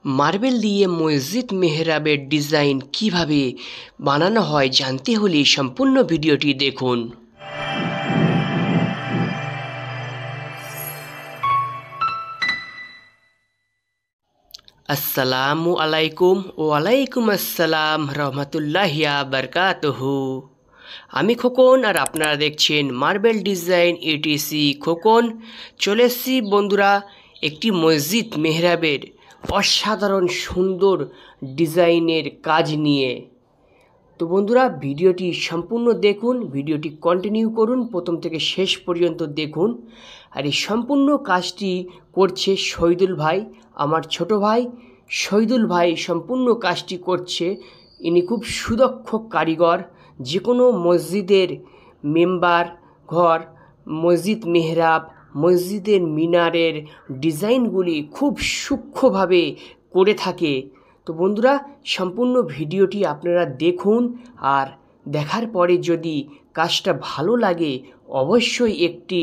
Marble দিয়ে মসজিদ মেহরাবের design কিভাবে বানানো হয় জানতে হলে সম্পূর্ণ ভিডিওটি দেখুন। আসসালামু আলাইকুম। ওয়ালাইকুম আসসালাম রহমতুল্লাহি বারকাতুহু। আমি খোকন আর আপনারা দেখছেন মার্বেল ডিজাইন এটিসি খোকন। চলে এসেছি বন্ধুরা একটি মসজিদ মেহরাবের অসাধারণ সুন্দর ডিজাইনের কাজ নিয়ে। তো বন্ধুরা ভিডিওটি সম্পূর্ণ দেখুন, ভিডিওটি কন্টিনিউ করুন, প্রথম থেকে শেষ পর্যন্ত দেখুন। আর এই সম্পূর্ণ কাজটি করছে শহীদুল ভাই, আমার ছোট ভাই শহীদুল ভাই সম্পূর্ণ কাজটি করছে। ইনি খুব সুদক্ষ কারিগর। যে কোনো মসজিদের মেম্বার ঘর, মসজিদ মেহরাব, মসজিদের মিনারের ডিজাইনগুলি খুব সূক্ষ্মভাবে করে থাকে। তো বন্ধুরা সম্পূর্ণ ভিডিওটি আপনারা দেখুন, আর দেখার পরে যদি কাজটা ভালো লাগে অবশ্যই একটি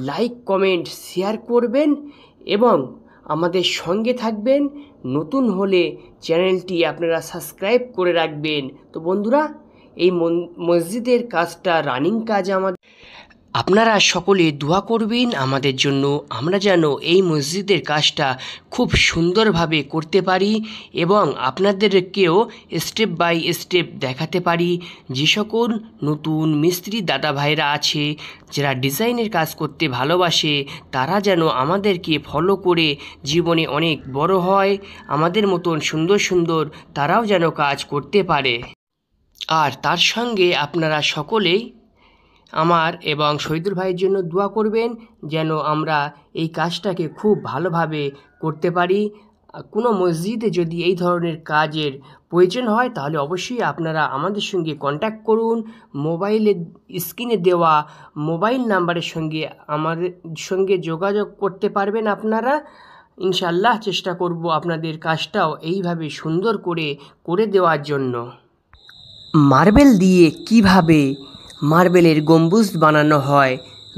লাইক কমেন্ট শেয়ার করবেন এবং আমাদের সঙ্গে থাকবেন। নতুন হলে চ্যানেলটি আপনারা সাবস্ক্রাইব করে রাখবেন। তো বন্ধুরা এই মসজিদের কাজটা রানিং কাজ আমাদের, আপনারা সকলে দোয়া করবেন আমাদের জন্য, আমরা যেন এই মসজিদের কাজটা খুব সুন্দরভাবে করতে পারি এবং আপনাদেরকেও স্টেপ বাই স্টেপ দেখাতে পারি। যে সকল নতুন মিস্ত্রি দাদা ভাইরা আছে যারা ডিজাইনের কাজ করতে ভালোবাসে, তারা যেন আমাদেরকে ফলো করে জীবনে অনেক বড় হয়, আমাদের মতন সুন্দর সুন্দর তারাও যেন কাজ করতে পারে। আর তার সঙ্গে আপনারা সকলেই আমার এবং শহীদুল ভাইয়ের জন্য দোয়া করবেন যেন আমরা এই কাজটাকে খুব ভালোভাবে করতে পারি। কোনো মসজিদে যদি এই ধরনের কাজের প্রয়োজন হয় তাহলে অবশ্যই আপনারা আমাদের সঙ্গে কন্ট্যাক্ট করুন। মোবাইলে স্ক্রিনে দেওয়া মোবাইল নাম্বারের সঙ্গে আমাদের সঙ্গে যোগাযোগ করতে পারবেন আপনারা। ইনশাআল্লাহ চেষ্টা করব আপনাদের কাজটাও এইভাবে সুন্দর করে দেওয়ার জন্য। মার্বেল দিয়ে কিভাবে মার্বেলের গম্বুজ বানানো হয়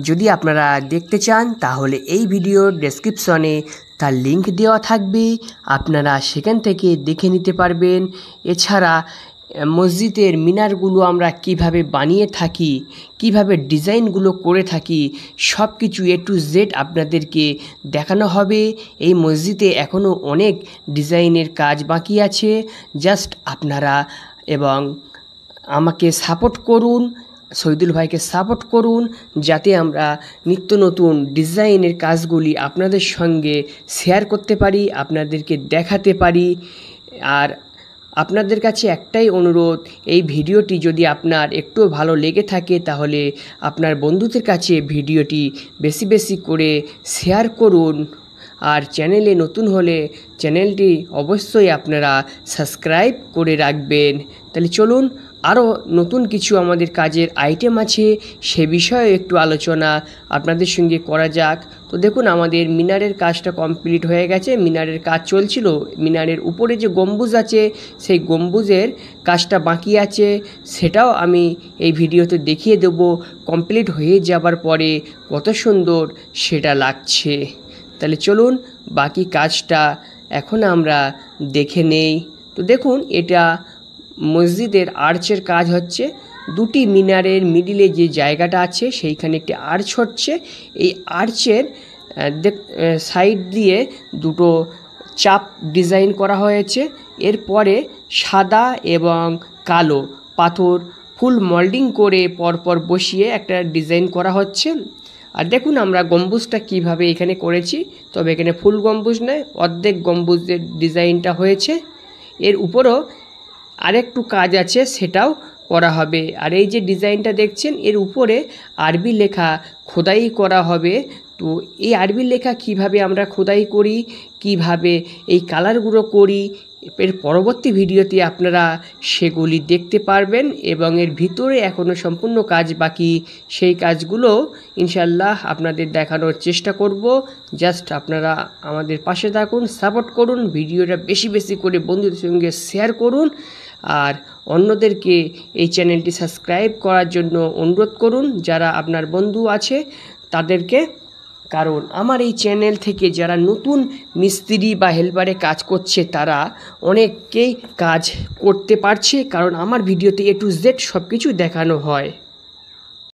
যদি আপনারা দেখতে চান তাহলে এই ভিডিওর ডেসক্রিপশনে তার লিংক দেওয়া থাকবে, আপনারা সেখান থেকে দেখে নিতে পারবেন। এছাড়া মসজিদের মিনারগুলো আমরা কিভাবে বানিয়ে থাকি, কিভাবে ডিজাইনগুলো করে থাকি, সব কিছু A to Z আপনাদেরকে দেখানো হবে। এই মসজিদে এখনও অনেক ডিজাইনের কাজ বাকি আছে। জাস্ট আপনারা এবং আমাকে সাপোর্ট করুন, শহীদুল ভাইকে সাপোর্ট করুন, যাতে আমরা নিত্য নতুন ডিজাইনের কাজগুলি আপনাদের সঙ্গে শেয়ার করতে পারি, আপনাদেরকে দেখাতে পারি। আর আপনাদের কাছে একটাই অনুরোধ, এই ভিডিওটি যদি আপনার একটু ভালো লেগে থাকে তাহলে আপনার বন্ধুদের কাছে ভিডিওটি বেশি বেশি করে শেয়ার করুন। আর চ্যানেলে নতুন হলে চ্যানেলটি অবশ্যই আপনারা সাবস্ক্রাইব করে রাখবেন। তাহলে চলুন আরও নতুন কিছু আমাদের কাজের আইটেম আছে, সে বিষয়ে একটু আলোচনা আপনাদের সঙ্গে করা যাক। তো দেখুন আমাদের মিনারের কাজটা কমপ্লিট হয়ে গেছে, মিনারের কাজ চলছিল। মিনারের উপরে যে গম্বুজ আছে সেই গম্বুজের কাজটা বাকি আছে, সেটাও আমি এই ভিডিওতে দেখিয়ে দেব। কমপ্লিট হয়ে যাবার পরে কত সুন্দর সেটা লাগছে। তাহলে চলুন বাকি কাজটা এখন আমরা দেখে নেই। তো দেখুন এটা মসজিদের আর্চের কাজ হচ্ছে। দুটি মিনারের মিডিলে যে জায়গাটা আছে সেইখানে একটি আর্চ হচ্ছে। এই আর্চের সাইড দিয়ে দুটো চাপ ডিজাইন করা হয়েছে। এরপরে সাদা এবং কালো পাথর ফুল মোল্ডিং করে পরপর বসিয়ে একটা ডিজাইন করা হচ্ছে। আর দেখুন আমরা গম্বুজটা কিভাবে এখানে করেছি, তবে এখানে ফুল গম্বুজ নয়, অর্ধেক গম্বুজের ডিজাইনটা হয়েছে। এর উপরও আরেকটু কাজ আছে, সেটাও করা হবে। আর এই যে ডিজাইনটা দেখছেন এর উপরে আরবি লেখা খোদাই করা হবে। তো এই আরবি লেখা কিভাবে আমরা খোদাই করি, কিভাবে এই কালারগুলো করি, এর পরবর্তী ভিডিওতে আপনারা সেগুলি দেখতে পারবেন। এবং এর ভিতরে এখনও সম্পূর্ণ কাজ বাকি, সেই কাজগুলো ইনশাল্লাহ আপনাদের দেখানোর চেষ্টা করব। জাস্ট আপনারা আমাদের পাশে থাকুন, সাপোর্ট করুন, ভিডিওটা বেশি বেশি করে বন্ধুদের সঙ্গে শেয়ার করুন। আর অন্যদেরকে এই চ্যানেলটি সাবস্ক্রাইব করার জন্য অনুরোধ করুন। যারা আপনার বন্ধু আছে তাদেরকে কারণ আমার এই চ্যানেল থেকে যারা নতুন মিস্ত্রি বা হেল্পারে কাজ করছে তারা অনেককেই কাজ করতে পারছে, কারণ আমার ভিডিওতে A to Z সব কিছু দেখানো হয়।